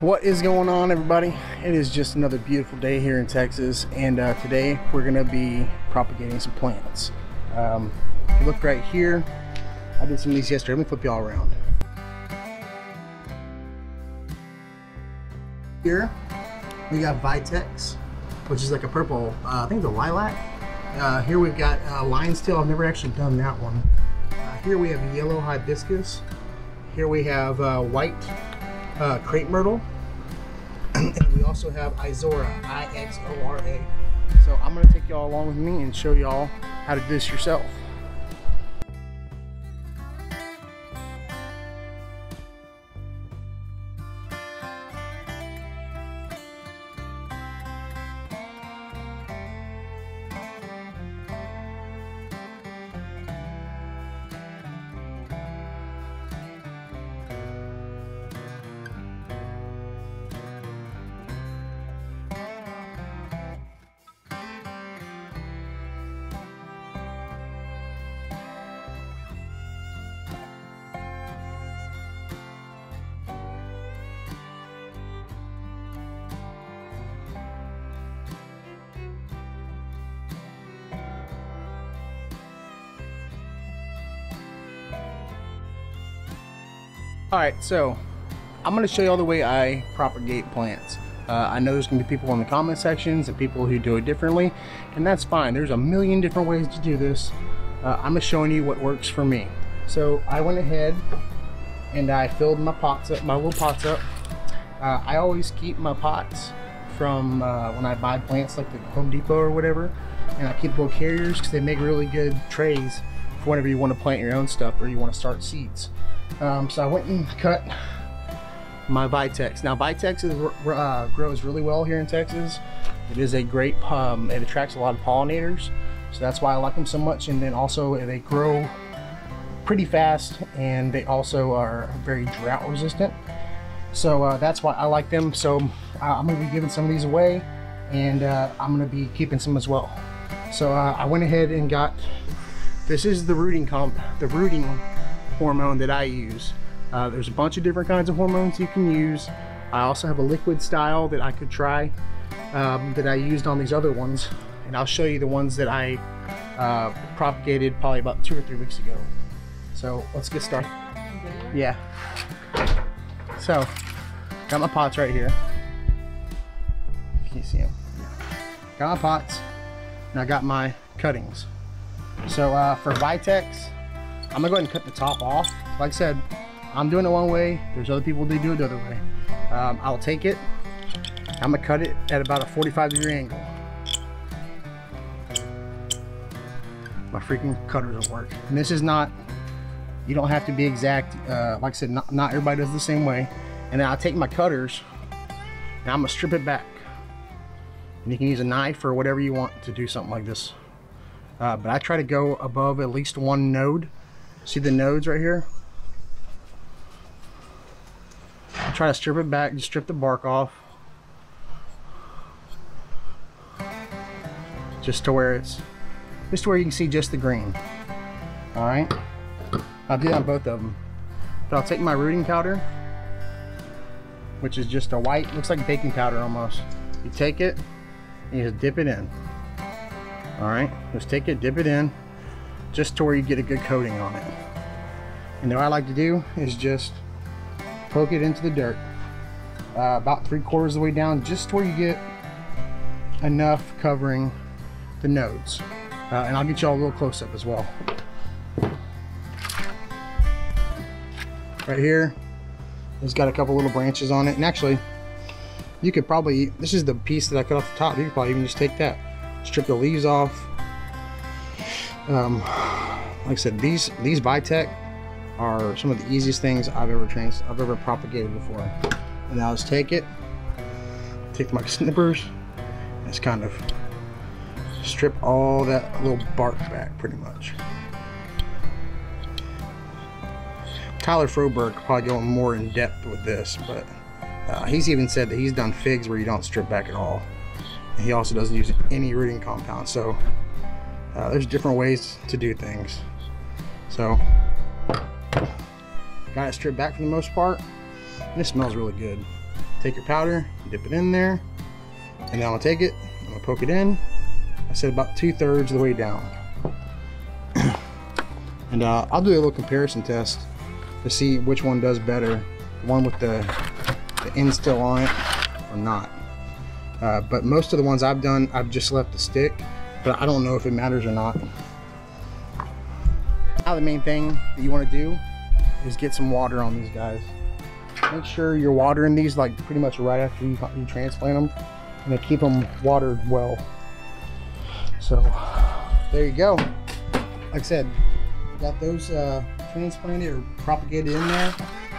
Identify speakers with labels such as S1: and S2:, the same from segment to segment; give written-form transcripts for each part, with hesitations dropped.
S1: What is going on, everybody? It is just another beautiful day here in Texas, and today we're gonna be propagating some plants. If you look right here, I did some of these yesterday. Let me flip y'all around. Here we got Vitex, which is like a purple, I think it's a lilac. Here we've got lion's tail. I've never actually done that one. Here we have yellow hibiscus. Here we have white crepe myrtle, and we also have Ixora, I-X-O-R-A. So I'm going to take y'all along with me and show y'all how to do this yourself. Alright, so I'm going to show you all the way I propagate plants. I know there's going to be people in the comment sections and people who do it differently, and that's fine. There's a million different ways to do this. I'm just showing you what works for me. So I went ahead and I filled my pots up, my little pots up. I always keep my pots from when I buy plants like the Home Depot or whatever, and I keep little carriers because they make really good trays for whenever you want to plant your own stuff or you want to start seeds. So I went and cut my Vitex. Now Vitex grows really well here in Texas. It is a great, it attracts a lot of pollinators, so that's why I like them so much. And then also they grow pretty fast, and they also are very drought resistant. So that's why I like them. So I'm going to be giving some of these away, and I'm going to be keeping some as well. So I went ahead and got, this is the rooting hormone that I use. There's a bunch of different kinds of hormones you can use. I also have a liquid style that I could try that I used on these other ones, and I'll show you the ones that I propagated probably about 2 or 3 weeks ago. So let's get started. Yeah. So got my pots right here. Can you see them? Got my pots, and I got my cuttings. So for Vitex, I'm gonna go ahead and cut the top off. Like I said, I'm doing it one way. There's other people that do it the other way. I'll take it. I'm gonna cut it at about a 45-degree angle. My freaking cutters will work. And this is not, you don't have to be exact. Like I said, not everybody does the same way. And then I'll take my cutters and I'm gonna strip it back. And you can use a knife or whatever you want to do something like this. But I try to go above at least one node. See the nodes right here? I'll try to strip it back, just strip the bark off. Just to where it's, just to where you can see just the green. Alright? I'll do that on both of them. But I'll take my rooting powder, which is just a white, looks like baking powder almost. You take it, and you just dip it in. Alright? Just take it, dip it in, just to where you get a good coating on it. And what I like to do is just poke it into the dirt about 3/4 of the way down, just where you get enough covering the nodes. And I'll get y'all a little close-up as well. Right here, it's got a couple little branches on it, and actually you could probably, this is the piece that I cut off the top, you could probably even just take that, strip the leaves off. Like I said, these Vitex are some of the easiest things I've ever propagated before. And I'll just take it, take my snippers, and just kind of strip all that little bark back pretty much. Tyler Froberg could probably go more in depth with this, but he's even said that he's done figs where you don't strip back at all. And he also doesn't use any rooting compound. So there's different ways to do things. So got it stripped back for the most part, and it smells really good. take your powder, dip it in there, and then I'm gonna take it, I'm gonna poke it in. I said about 2/3 of the way down. And I'll do a little comparison test to see which one does better, the one with the end still on it or not. But most of the ones I've done, I've just left the stick, but I don't know if it matters or not. Now the main thing that you want to do is get some water on these guys. Make sure you're watering these like pretty much right after you transplant them, and then keep them watered well. So there you go. Like I said, got those transplanted or propagated in there,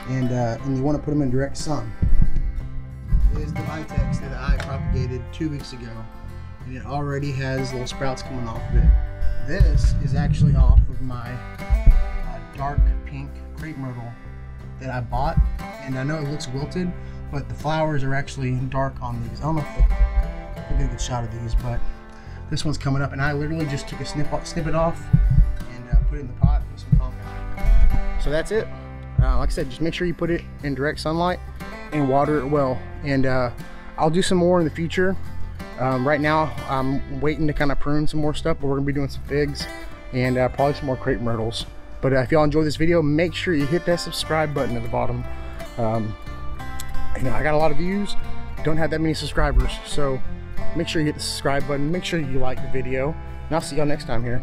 S1: and you want to put them in direct sun. This is the Vitex that I propagated 2 weeks ago, and it already has little sprouts coming off of it. This is actually off of my dark pink crepe myrtle that I bought, and I know it looks wilted, but the flowers are actually dark on these. I don't know if I get a good shot of these, but this one's coming up, and I literally just took a snippet off and put it in the pot with some compound. So that's it. Like I said, just make sure you put it in direct sunlight and water it well. And I'll do some more in the future. Right now, I'm waiting to kind of prune some more stuff, but we're gonna be doing some figs and probably some more crepe myrtles. But if y'all enjoyed this video, make sure you hit that subscribe button at the bottom. You know, I got a lot of views, don't have that many subscribers, so make sure you hit the subscribe button, make sure you like the video, and I'll see y'all next time here.